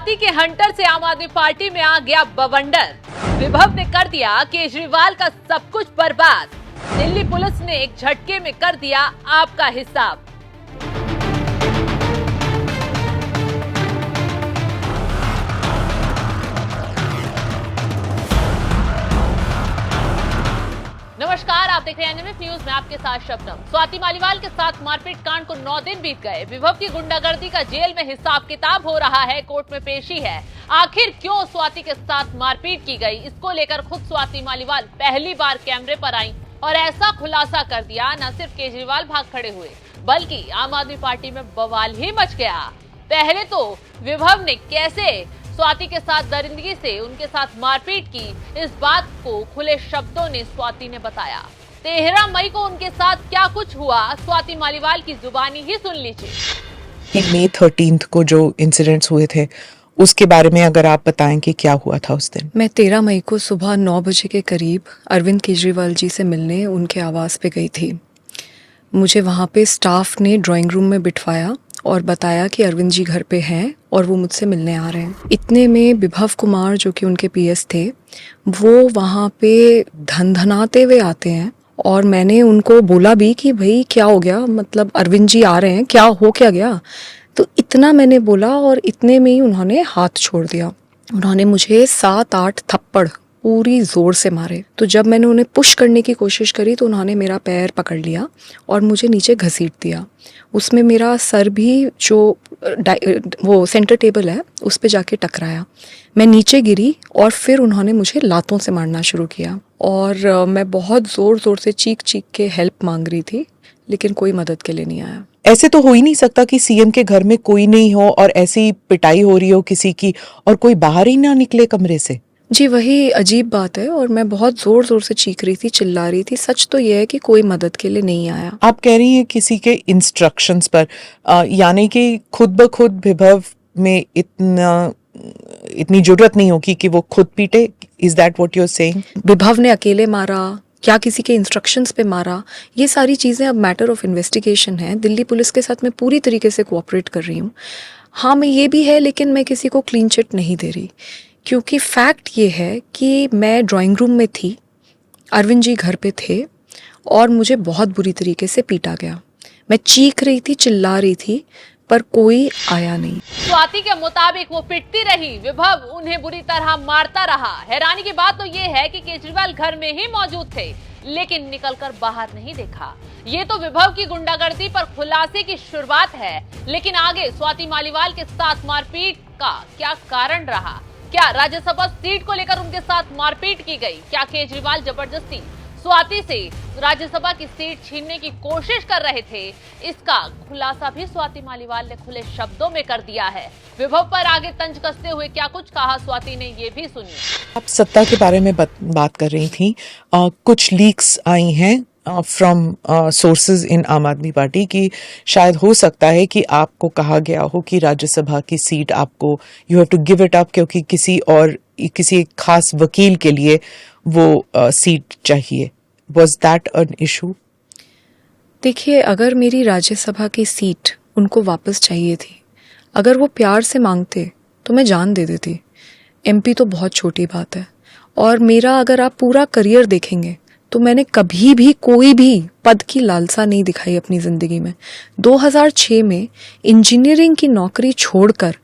स्वाति के हंटर से आम आदमी पार्टी में आ गया बवंडर। विभव ने कर दिया केजरीवाल का सब कुछ बर्बाद। दिल्ली पुलिस ने एक झटके में कर दिया आपका हिसाब। नमस्कार, आप देख रहे हैं एनएमएफ न्यूज में आपके साथ शबनम। स्वाति मालीवाल के साथ मारपीट कांड को 9 दिन बीत गए। विभव की गुंडागर्दी का जेल में हिसाब किताब हो रहा है, कोर्ट में पेशी है। आखिर क्यों स्वाति के साथ मारपीट की गई, इसको लेकर खुद स्वाति मालीवाल पहली बार कैमरे पर आई और ऐसा खुलासा कर दिया। न सिर्फ केजरीवाल भाग खड़े हुए, बल्कि आम आदमी पार्टी में बवाल ही मच गया। पहले तो विभव ने कैसे स्वाति के साथ दरिंदगी से उनके साथ मारपीट की, इस बात को खुले शब्दों ने स्वाति ने बताया। 13 मई को उनके साथ क्या कुछ हुआ, स्वाति मालीवाल की जुबानी ही सुन लीजिए। मई 13 को जो इंसिडेंट्स हुए थे उसके बारे में अगर आप बताएं कि क्या हुआ था उस दिन। मैं 13 मई को सुबह 9 बजे के करीब अरविंद केजरीवाल जी से मिलने उनके आवास पे गई थी। मुझे वहाँ पे स्टाफ ने ड्राइंग रूम में बिठवाया और बताया कि अरविंद जी घर पे हैं और वो मुझसे मिलने आ रहे हैं। इतने में विभव कुमार जो कि उनके पीएस थे, वो वहाँ पे धनधनाते हुए आते हैं और मैंने उनको बोला भी कि भाई क्या हो गया, मतलब अरविंद जी आ रहे हैं, क्या हो क्या गया। तो इतना मैंने बोला और इतने में ही उन्होंने हाथ छोड़ दिया। उन्होंने मुझे 7-8 थप्पड़ पूरी जोर से मारे। तो जब मैंने उन्हें पुश करने की कोशिश करी तो उन्होंने मेरा पैर पकड़ लिया और मुझे नीचे घसीट दिया। उसमें मेरा सर भी जो वो सेंटर टेबल है उस पे जाके टकराया। मैं नीचे गिरी और फिर उन्होंने मुझे लातों से मारना शुरू किया और मैं बहुत ज़ोर ज़ोर से चीख चीख के हेल्प मांग रही थी, लेकिन कोई मदद के लिए नहीं आया। ऐसे तो हो ही नहीं सकता कि सीएम के घर में कोई नहीं हो और ऐसी पिटाई हो रही हो किसी की और कोई बाहर ही ना निकले कमरे से। जी, वही अजीब बात है और मैं बहुत जोर जोर से चीख रही थी, चिल्ला रही थी। सच तो यह है कि कोई मदद के लिए नहीं आया। आप कह रही हैं किसी के इंस्ट्रक्शंस पर, यानी कि खुद ब खुद विभव में इतनी जरूरत नहीं होगी कि वो खुद पीटे। Is that what you are saying? Vibhav ने अकेले मारा, क्या किसी के इंस्ट्रक्शंस पे मारा, ये सारी चीज़ें अब मैटर ऑफ इन्वेस्टिगेशन है। दिल्ली पुलिस के साथ मैं पूरी तरीके से कोऑपरेट कर रही हूँ। हाँ, मैं ये भी है, लेकिन मैं किसी को क्लीन चिट नहीं दे रही, क्योंकि फैक्ट ये है कि मैं ड्राइंग रूम में थी, अरविंद जी घर पे थे और मुझे बहुत बुरी तरीके से पीटा गया। मैं चीख रही थी, चिल्ला रही थी, पर कोई आया नहीं। स्वाति के मुताबिक वो पिटती रही, विभव उन्हें बुरी तरह मारता रहा। हैरानी की बात तो ये है कि केजरीवाल घर में ही मौजूद थे, लेकिन निकलकर बाहर नहीं देखा। ये तो विभव की गुंडागर्दी पर खुलासे की शुरुआत है, लेकिन आगे स्वाति मालीवाल के साथ मारपीट का क्या कारण रहा? क्या राज्यसभा सीट को लेकर उनके साथ मारपीट की गई? क्या केजरीवाल जबरदस्ती स्वाति से राज्यसभा की सीट छीनने की कोशिश कर रहे थे? इसका खुलासा भी स्वाति मालीवाल ने खुले शब्दों में कर दिया है। विभव पर आगे तंज कसते हुए क्या कुछ कहा स्वाति ने, ये भी सुनिए। आप सत्ता के बारे में बात कर रही थी। कुछ लीक्स आई हैं फ्रॉम सोर्सेज इन आम आदमी पार्टी की शायद हो सकता है कि आपको कहा गया हो कि राज्यसभा की सीट आपको you have to give it up, क्योंकि किसी खास वकील के लिए वो सीट चाहिए। Was that an issue? देखिए, अगर मेरी राज्यसभा की सीट उनको वापस चाहिए थी, अगर वो प्यार से मांगते तो मैं जान दे देती। एमपी तो बहुत छोटी बात है और मेरा अगर आप पूरा करियर देखेंगे तो मैंने कभी भी कोई भी पद की लालसा नहीं दिखाई अपनी ज़िंदगी में। 2006 में इंजीनियरिंग की नौकरी छोड़कर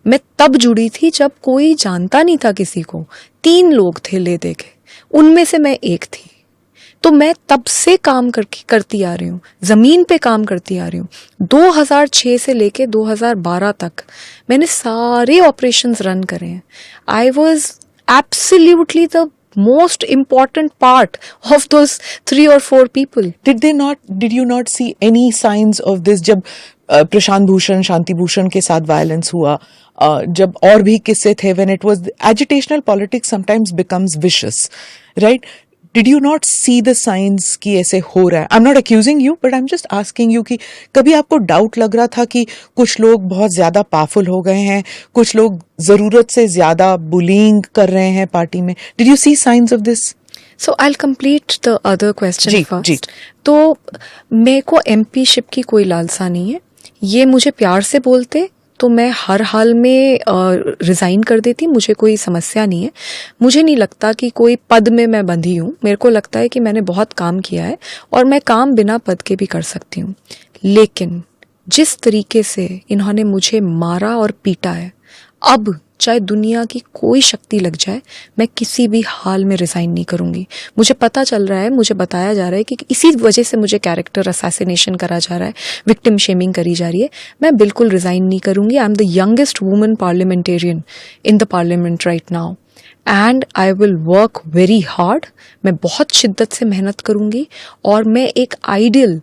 मैं तब जुड़ी थी जब कोई जानता नहीं था किसी को। 3 लोग थे ले दे के, उनमें से मैं एक थी। तो मैं तब से काम करती आ रही हूँ, ज़मीन पे काम करती आ रही हूँ। 2006 से लेके 2012 तक मैंने सारे ऑपरेशंस रन करे हैं। I was absolutely the most important part of those 3 or 4 people. Did you not see any signs of this जब प्रशांत भूषण, शांति भूषण के साथ वायलेंस हुआ, जब और भी किस्से थे, when it was agitational politics sometimes becomes vicious, right? Did you not see the signs कि ऐसे हो रहा है? I'm not accusing you, but I'm just asking you कि कभी आपको डाउट लग रहा था कि कुछ लोग बहुत ज्यादा पावरफुल हो गए हैं, कुछ लोग जरूरत से ज्यादा बुलिंग कर रहे हैं पार्टी में? Did you see signs of this? So I'll complete the other question first. जी. तो मेरे को एमपी शिप की कोई लालसा नहीं है। ये मुझे प्यार से बोलते तो मैं हर हाल में रिज़ाइन कर देती, मुझे कोई समस्या नहीं है। मुझे नहीं लगता कि कोई पद में मैं बंधी हूँ। मेरे को लगता है कि मैंने बहुत काम किया है और मैं काम बिना पद के भी कर सकती हूँ। लेकिन जिस तरीके से इन्होंने मुझे मारा और पीटा है, अब चाहे दुनिया की कोई शक्ति लग जाए, मैं किसी भी हाल में रिज़ाइन नहीं करूंगी। मुझे पता चल रहा है, मुझे बताया जा रहा है कि इसी वजह से मुझे कैरेक्टर असैसिनेशन करा जा रहा है, विक्टिम शेमिंग करी जा रही है। मैं बिल्कुल रिज़ाइन नहीं करूंगी। I am the youngest woman parliamentarian in the parliament right now and I will work very hard. मैं बहुत शिद्दत से मेहनत करूंगी और मैं एक आइडियल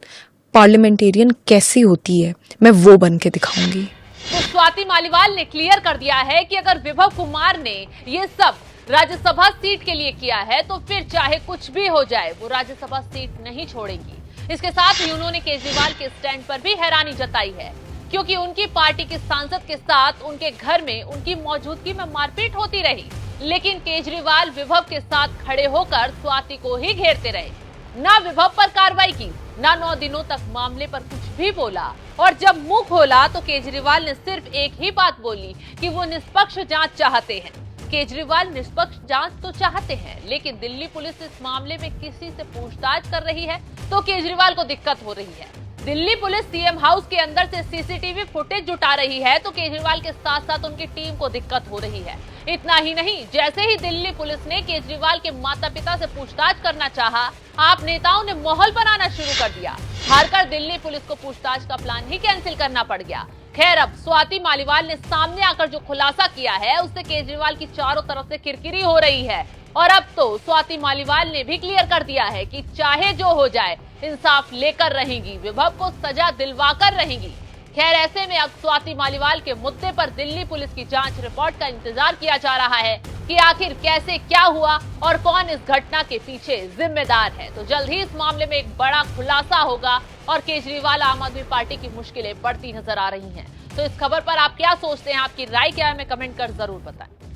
पार्लियामेंटेरियन कैसी होती है, मैं वो बन के दिखाऊंगी। तो स्वाति मालीवाल ने क्लियर कर दिया है कि अगर विभव कुमार ने ये सब राज्यसभा सीट के लिए किया है तो फिर चाहे कुछ भी हो जाए वो राज्यसभा सीट नहीं छोड़ेंगी। इसके साथ ही उन्होंने केजरीवाल के स्टैंड पर भी हैरानी जताई है, क्योंकि उनकी पार्टी के सांसद के साथ उनके घर में उनकी मौजूदगी में मारपीट होती रही, लेकिन केजरीवाल विभव के साथ खड़े होकर स्वाति को ही घेरते रहे। ना विभव पर कार्रवाई की, ना 9 दिनों तक मामले पर कुछ भी बोला, और जब मुंह खोला तो केजरीवाल ने सिर्फ एक ही बात बोली कि वो निष्पक्ष जांच चाहते हैं। केजरीवाल निष्पक्ष जांच तो चाहते हैं, लेकिन दिल्ली पुलिस इस मामले में किसी से पूछताछ कर रही है तो केजरीवाल को दिक्कत हो रही है। दिल्ली पुलिस सीएम हाउस के अंदर से सीसीटीवी फुटेज जुटा रही है तो केजरीवाल के साथ साथ उनकी टीम को दिक्कत हो रही है। इतना ही नहीं, जैसे ही दिल्ली पुलिस ने केजरीवाल के माता पिता से पूछताछ करना चाहा, आप नेताओं ने माहौल बनाना शुरू कर दिया। हारकर दिल्ली पुलिस को पूछताछ का प्लान ही कैंसिल करना पड़ गया। खैर, अब स्वाति मालीवाल ने सामने आकर जो खुलासा किया है उससे केजरीवाल की चारों तरफ से किरकिरी हो रही है, और अब तो स्वाति मालीवाल ने भी क्लियर कर दिया है कि चाहे जो हो जाए इंसाफ लेकर रहेंगी, विभव को सजा दिलवाकर रहेंगी। खैर, ऐसे में अब स्वाति मालीवाल के मुद्दे पर दिल्ली पुलिस की जांच रिपोर्ट का इंतजार किया जा रहा है कि आखिर कैसे क्या हुआ और कौन इस घटना के पीछे जिम्मेदार है। तो जल्द ही इस मामले में एक बड़ा खुलासा होगा और केजरीवाल आम आदमी पार्टी की मुश्किलें बढ़ती नजर आ रही हैं। तो इस खबर पर आप क्या सोचते हैं, आपकी राय क्या है, हमें कमेंट कर जरूर बताएं।